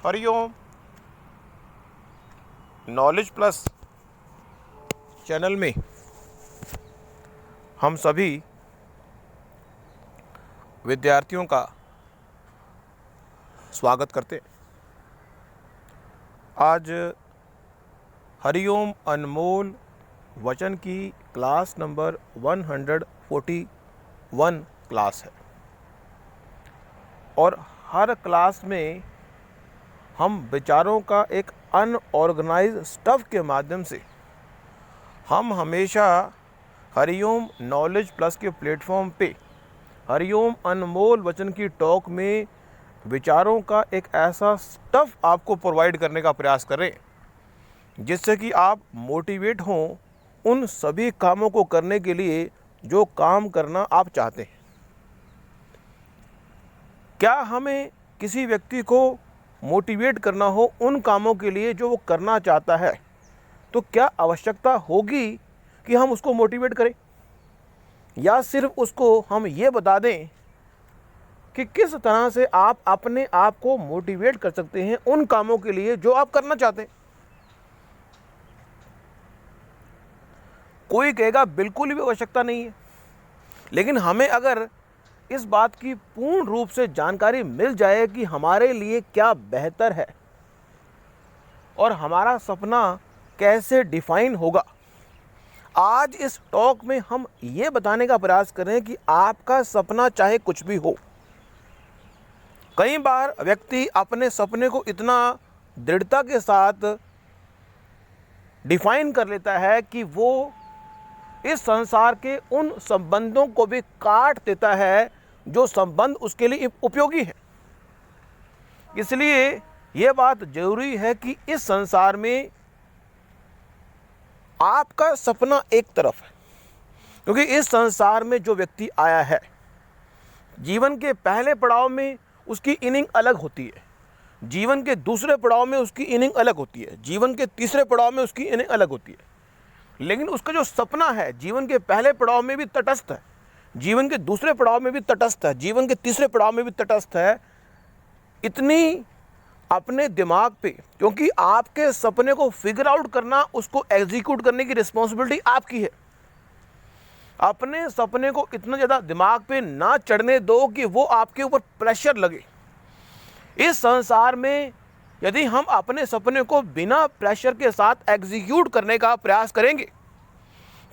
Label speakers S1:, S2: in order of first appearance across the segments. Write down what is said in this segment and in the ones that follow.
S1: Hariom knowledge plus channel में हम सभी विद्यार्थियों का स्वागत करते हैं। आज हरिओम अनमोल वचन की क्लास नंबर 141 क्लास है और हर क्लास में हम विचारों का एक अनऑर्गेनाइज्ड स्टफ के माध्यम से हम हमेशा हरिओम नॉलेज प्लस के प्लेटफॉर्म पे हरिओम अनमोल वचन की टॉक में विचारों का एक ऐसा स्टफ आपको प्रोवाइड करने का प्रयास करें जिससे कि आप मोटिवेट हों उन सभी कामों को करने के लिए जो काम करना आप चाहते हैं। क्या हमें किसी व्यक्ति को मोटिवेट करना हो उन कामों के लिए जो वो करना चाहता है, तो क्या आवश्यकता होगी कि हम उसको मोटिवेट करें, या सिर्फ उसको हम ये बता दें कि किस तरह से आप अपने आप को मोटिवेट कर सकते हैं उन कामों के लिए जो आप करना चाहते हैं। कोई कहेगा बिल्कुल भी आवश्यकता नहीं है, लेकिन हमें अगर इस बात की पूर्ण रूप से जानकारी मिल जाए कि हमारे लिए क्या बेहतर है और हमारा सपना कैसे डिफाइन होगा, आज इस टॉक में हम ये बताने का प्रयास करें कि आपका सपना चाहे कुछ भी हो। कई बार व्यक्ति अपने सपने को इतना दृढ़ता के साथ डिफाइन कर लेता है कि वो इस संसार के उन संबंधों को भी काट देता है जो संबंध उसके लिए उपयोगी है। इसलिए यह बात जरूरी है कि इस संसार में आपका सपना एक तरफ है, क्योंकि इस संसार में जो व्यक्ति आया है जीवन के पहले पड़ाव में उसकी इनिंग अलग होती है, जीवन के दूसरे पड़ाव में उसकी इनिंग अलग होती है, जीवन के तीसरे पड़ाव में उसकी इनिंग अलग होती है। लेकिन उसका जो सपना है जीवन के पहले पड़ाव में भी तटस्थ है, जीवन के दूसरे पड़ाव में भी तटस्थ है, जीवन के तीसरे पड़ाव में भी तटस्थ है। इतनी अपने दिमाग पे, क्योंकि आपके सपने को फिगर आउट करना, उसको एग्जीक्यूट करने की रिस्पॉन्सिबिलिटी आपकी है। अपने सपने को इतना ज़्यादा दिमाग पे ना चढ़ने दो कि वो आपके ऊपर प्रेशर लगे। इस संसार में यदि हम अपने सपने को बिना प्रेशर के साथ एग्जीक्यूट करने का प्रयास करेंगे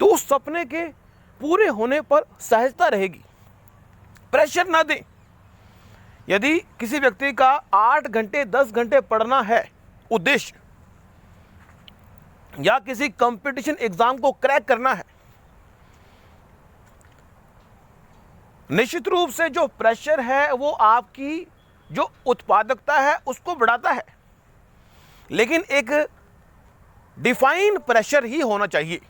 S1: तो उस सपने के पूरे होने पर सहजता रहेगी। प्रेशर ना दें। यदि किसी व्यक्ति का 8 घंटे 10 घंटे पढ़ना है उद्देश्य, या किसी कंपटीशन एग्जाम को क्रैक करना है, निश्चित रूप से जो प्रेशर है वो आपकी जो उत्पादकता है उसको बढ़ाता है, लेकिन एक डिफाइन प्रेशर ही होना चाहिए।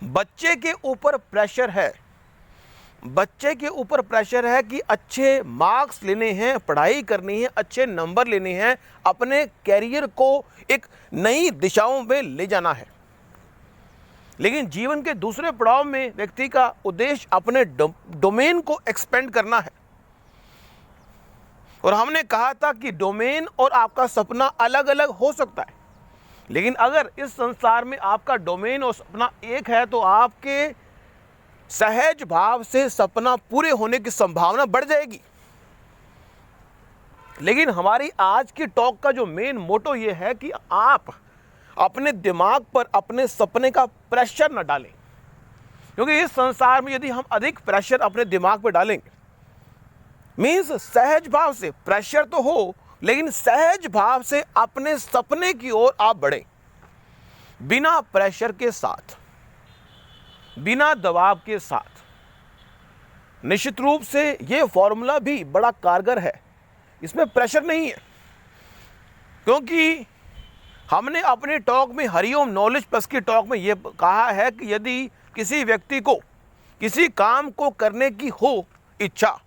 S1: बच्चे के ऊपर प्रेशर है, बच्चे के ऊपर प्रेशर है कि अच्छे मार्क्स लेने हैं, पढ़ाई करनी है, अच्छे नंबर लेने हैं, अपने कैरियर को एक नई दिशाओं में ले जाना है। लेकिन जीवन के दूसरे पड़ाव में व्यक्ति का उद्देश्य अपने डोमेन को एक्सपेंड करना है। और हमने कहा था कि डोमेन और आपका सपना अलग अलग हो सकता है, लेकिन अगर इस संसार में आपका डोमेन और सपना एक है तो आपके सहज भाव से सपना पूरे होने की संभावना बढ़ जाएगी। लेकिन हमारी आज की टॉक का जो मेन मोटो ये है कि आप अपने दिमाग पर अपने सपने का प्रेशर न डालें, क्योंकि इस संसार में यदि हम अधिक प्रेशर अपने दिमाग पर डालेंगे, मीन्स सहज भाव से, प्रेशर तो हो लेकिन सहज भाव से अपने सपने की ओर आप बढ़ें, बिना प्रेशर के साथ, बिना दबाव के साथ। निश्चित रूप से ये फॉर्मूला भी बड़ा कारगर है, इसमें प्रेशर नहीं है, क्योंकि हमने अपने टॉक में हरिओम नॉलेज प्लस की टॉक में ये कहा है कि यदि किसी व्यक्ति को किसी काम को करने की हो इच्छा,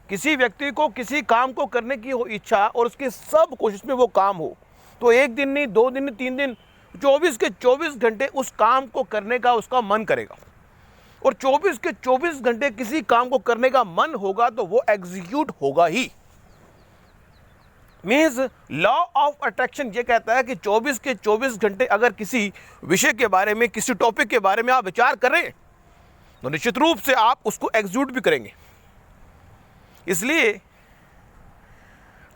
S1: किसी व्यक्ति को किसी काम को करने की हो इच्छा और उसकी सब कोशिश में वो काम हो, तो एक दिन नहीं, 2 दिन नहीं, 3 दिन, 24 के 24 घंटे उस काम को करने का उसका मन करेगा। और 24 के 24 घंटे किसी काम को करने का मन होगा तो वो एग्जीक्यूट होगा ही। मीन्स लॉ ऑफ अट्रैक्शन ये कहता है कि 24 के 24 घंटे अगर किसी विषय के बारे में, किसी टॉपिक के बारे में आप विचार करें तो निश्चित रूप से आप उसको एग्जीक्यूट भी करेंगे। इसलिए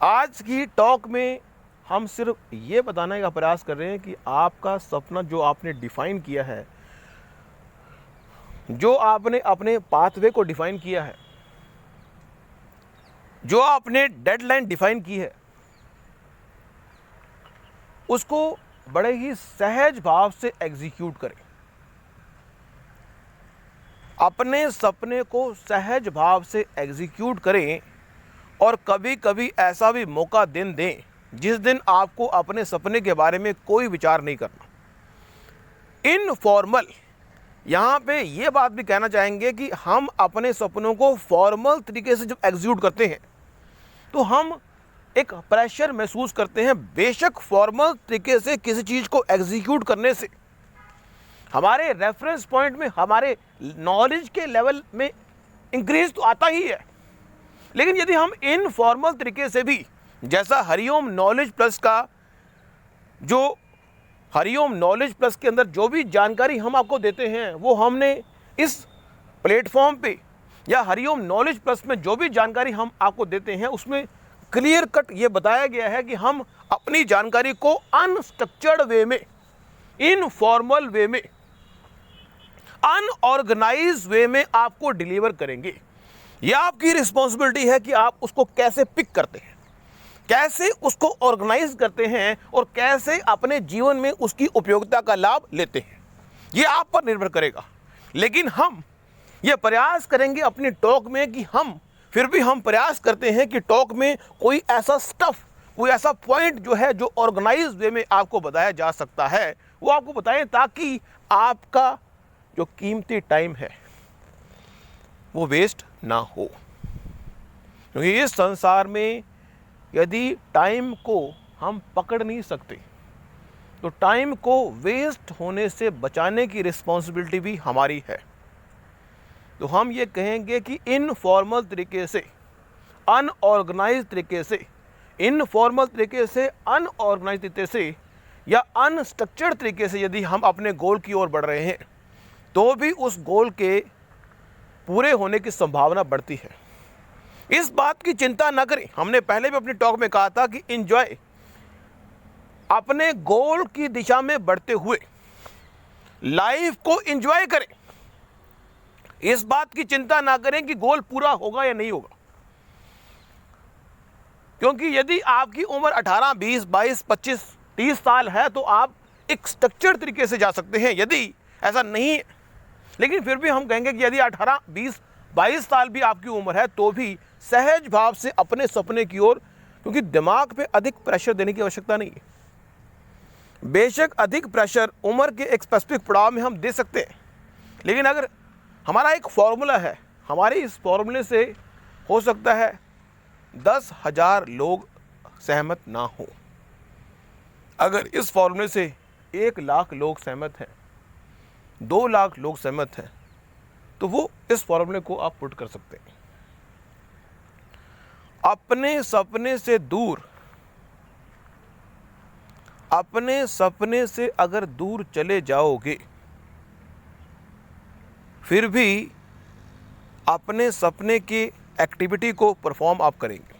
S1: आज की टॉक में हम सिर्फ ये बताने का प्रयास कर रहे हैं कि आपका सपना जो आपने डिफाइन किया है, जो आपने अपने पाथवे को डिफाइन किया है, जो आपने डेडलाइन डिफाइन की है, उसको बड़े ही सहज भाव से एग्जीक्यूट करें। अपने सपने को सहज भाव से एग्जीक्यूट करें और कभी कभी ऐसा भी मौका दिन दें जिस दिन आपको अपने सपने के बारे में कोई विचार नहीं करना। इनफॉर्मल, यहाँ पे ये बात भी कहना चाहेंगे कि हम अपने सपनों को फॉर्मल तरीके से जब एग्जीक्यूट करते हैं तो हम एक प्रेशर महसूस करते हैं। बेशक फॉर्मल तरीके से किसी चीज़ को एग्जीक्यूट करने से हमारे रेफरेंस पॉइंट में, हमारे नॉलेज के लेवल में इंक्रीज तो आता ही है, लेकिन यदि हम इनफॉर्मल तरीके से भी, जैसा हरिओम नॉलेज प्लस का, जो हरिओम नॉलेज प्लस के अंदर जो भी जानकारी हम आपको देते हैं वो हमने इस प्लेटफॉर्म पे या हरिओम नॉलेज प्लस में जो भी जानकारी हम आपको देते हैं उसमें क्लियर कट ये बताया गया है कि हम अपनी जानकारी को अनस्ट्रक्चर्ड वे में, इनफॉर्मल वे में, अनऑर्गेनाइज्ड वे में आपको डिलीवर करेंगे। यह आपकी रिस्पॉन्सिबिलिटी है कि आप उसको कैसे पिक करते हैं, कैसे उसको ऑर्गेनाइज करते हैं और कैसे अपने जीवन में उसकी उपयोगिता का लाभ लेते हैं। ये आप पर निर्भर करेगा। लेकिन हम ये प्रयास करेंगे अपनी टॉक में कि हम प्रयास करते हैं कि टॉक में कोई ऐसा स्टफ, कोई ऐसा पॉइंट जो है जो ऑर्गेनाइज वे में आपको बताया जा सकता है वो आपको बताएं, ताकि आपका जो कीमती टाइम है वो वेस्ट ना हो। क्योंकि इस संसार में यदि टाइम को हम पकड़ नहीं सकते तो टाइम को वेस्ट होने से बचाने की रिस्पॉन्सिबिलिटी भी हमारी है। तो हम ये कहेंगे कि इनफॉर्मल तरीके से, अनऑर्गेनाइज तरीके से, इनफॉर्मल तरीके से, अनऑर्गेनाइज तरीके से या अनस्ट्रक्चर्ड तरीके से यदि हम अपने गोल की ओर बढ़ रहे हैं तो भी उस गोल के पूरे होने की संभावना बढ़ती है। इस बात की चिंता न करें। हमने पहले भी अपनी टॉक में कहा था कि एंजॉय, अपने गोल की दिशा में बढ़ते हुए लाइफ को एंजॉय करें। इस बात की चिंता ना करें कि गोल पूरा होगा या नहीं होगा, क्योंकि यदि आपकी उम्र 18, 20, 22, 25, 30 साल है तो आप एक स्ट्रक्चर्ड तरीके से जा सकते हैं। यदि ऐसा नहीं है, लेकिन फिर भी हम कहेंगे कि यदि 18, 20, 22 साल भी आपकी उम्र है तो भी सहज भाव से अपने सपने की ओर, क्योंकि दिमाग पे अधिक प्रेशर देने की आवश्यकता नहीं है। बेशक अधिक प्रेशर उम्र के एक स्पेसिफिक पड़ाव में हम दे सकते हैं, लेकिन अगर हमारा एक फॉर्मूला है, हमारे इस फॉर्मूले से हो सकता है 10,000 लोग सहमत ना हो। अगर इस फॉर्मूले से 1 लाख लोग सहमत हैं, 2 लाख लोग सहमत हैं, तो वो इस फॉर्मूले को आप पुट कर सकते हैं। अपने सपने से दूर, अपने सपने से अगर दूर चले जाओगे फिर भी अपने सपने की एक्टिविटी को परफॉर्म आप करेंगे।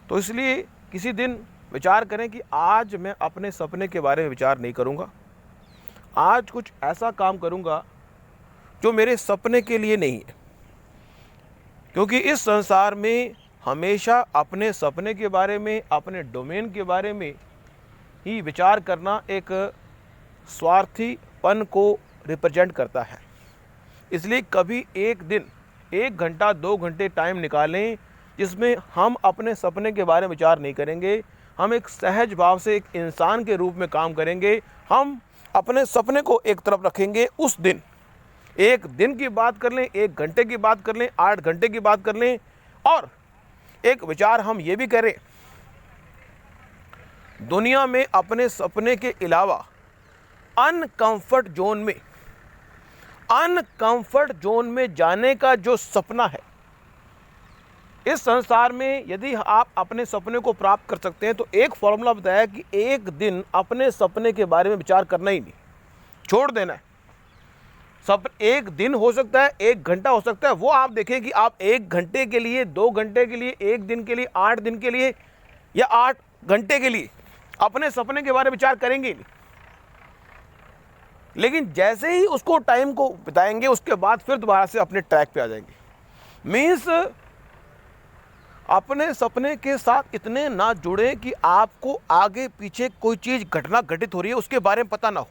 S1: तो इसलिए किसी दिन विचार करें कि आज मैं अपने सपने के बारे में विचार नहीं करूंगा, आज कुछ ऐसा काम करूंगा जो मेरे सपने के लिए नहीं है। क्योंकि इस संसार में हमेशा अपने सपने के बारे में, अपने डोमेन के बारे में ही विचार करना एक स्वार्थीपन को रिप्रेजेंट करता है। इसलिए कभी एक दिन, 1 घंटा 2 घंटे टाइम निकालें जिसमें हम अपने सपने के बारे में विचार नहीं करेंगे। हम एक सहज भाव से एक इंसान के रूप में काम करेंगे। हम अपने सपने को एक तरफ रखेंगे। उस दिन 1 दिन की बात कर लें, 1 घंटे की बात कर लें, 8 घंटे की बात कर लें, और एक विचार हम ये भी करें, दुनिया में अपने सपने के अलावा अनकंफर्ट जोन में जाने का जो सपना है, इस संसार में यदि आप अपने सपने को प्राप्त कर सकते हैं तो एक फॉर्मूला बताया कि एक दिन अपने सपने के बारे में विचार करना ही नहीं, छोड़ देना है। एक दिन हो सकता है, 1 घंटा हो सकता है, वो आप देखें कि आप 1 घंटे के लिए, 2 घंटे के लिए, 1 दिन के लिए, 8 दिन के लिए या 8 घंटे के लिए अपने सपने के बारे में विचार करेंगे ही नहीं। लेकिन जैसे ही उसको टाइम को बिताएंगे उसके बाद फिर दोबारा से अपने ट्रैक पे आ जाएंगे। मीन्स अपने सपने के साथ इतने ना जुड़े कि आपको आगे पीछे कोई चीज घटना घटित हो रही है उसके बारे में पता ना हो।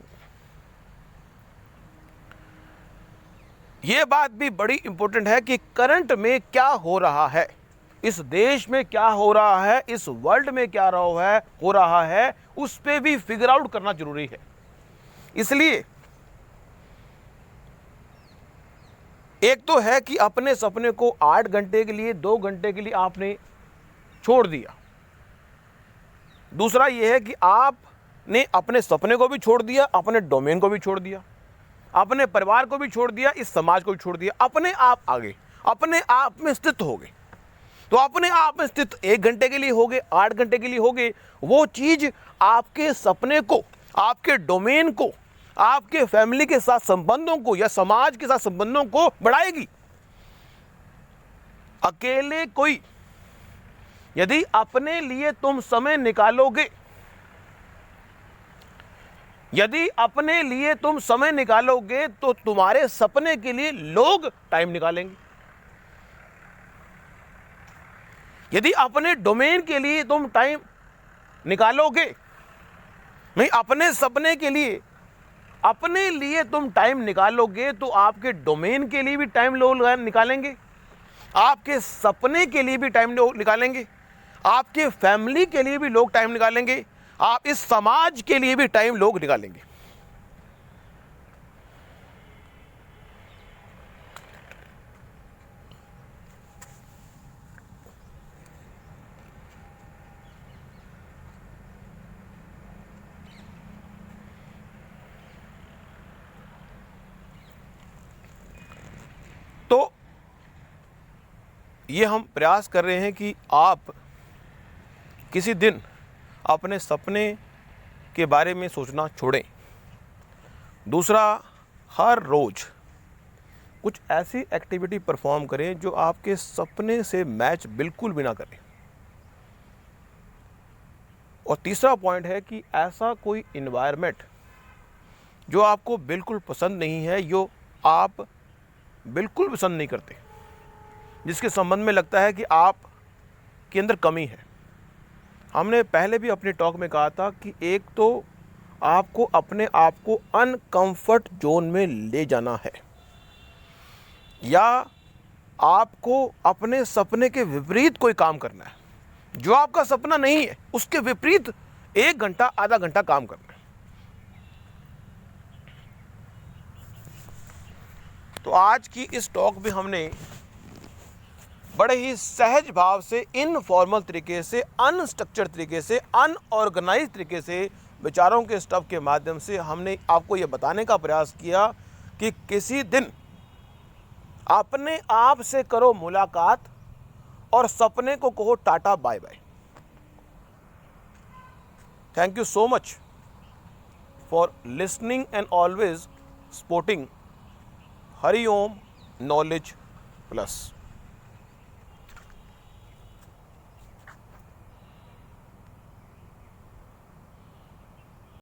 S1: यह बात भी बड़ी इंपॉर्टेंट है कि करंट में क्या हो रहा है, इस देश में क्या हो रहा है, इस वर्ल्ड में क्या हो रहा है, उस पर भी फिगर आउट करना जरूरी है। इसलिए एक तो है कि अपने सपने को 8 घंटे के लिए, 2 घंटे के लिए आपने छोड़ दिया। दूसरा यह है कि आपने अपने सपने को भी छोड़ दिया, अपने डोमेन को भी छोड़ दिया, अपने परिवार को भी छोड़ दिया, इस समाज को भी छोड़ दिया, अपने आप आगे, अपने आप में स्थित हो गए। तो अपने आप में स्थित 1 घंटे के लिए हो गए, 8 घंटे के लिए हो गए, वो चीज आपके सपने को, आपके डोमेन को, आपके फैमिली के साथ संबंधों को या समाज के साथ संबंधों को बढ़ाएगी। अकेले कोई, यदि अपने लिए तुम समय निकालोगे, यदि अपने लिए तुम समय निकालोगे तो तुम्हारे सपने के लिए लोग टाइम निकालेंगे। यदि अपने डोमेन के लिए तुम टाइम निकालोगे, नहीं अपने सपने के लिए, अपने लिए तुम टाइम निकालोगे तो आपके डोमेन के लिए भी टाइम लोग निकालेंगे, आपके सपने के लिए भी टाइम लोग निकालेंगे, आपके फैमिली के लिए भी लोग टाइम निकालेंगे, आप इस समाज के लिए भी टाइम लोग निकालेंगे। तो ये हम प्रयास कर रहे हैं कि आप किसी दिन अपने सपने के बारे में सोचना छोड़ें। दूसरा, हर रोज कुछ ऐसी एक्टिविटी परफॉर्म करें जो आपके सपने से मैच बिल्कुल भी ना करें। और तीसरा पॉइंट है कि ऐसा कोई इन्वायरमेंट जो आपको बिल्कुल पसंद नहीं है, जो आप बिल्कुल पसंद नहीं करते, जिसके संबंध में लगता है कि आप के अंदर कमी है। हमने पहले भी अपने टॉक में कहा था कि एक तो आपको अपने आप को अनकंफर्ट जोन में ले जाना है, या आपको अपने सपने के विपरीत कोई काम करना है। जो आपका सपना नहीं है उसके विपरीत 1 घंटा, आधा घंटा काम करना है। तो आज की इस टॉक में हमने बड़े ही सहज भाव से, इनफॉर्मल तरीके से, अनस्ट्रक्चर्ड तरीके से, अनऑर्गेनाइज तरीके से, विचारों के स्टफ के माध्यम से हमने आपको यह बताने का प्रयास किया कि किसी दिन अपने आप से करो मुलाकात और सपने को कहो tata bye bye. Thank you so much for listening and always supporting Hariom knowledge plus.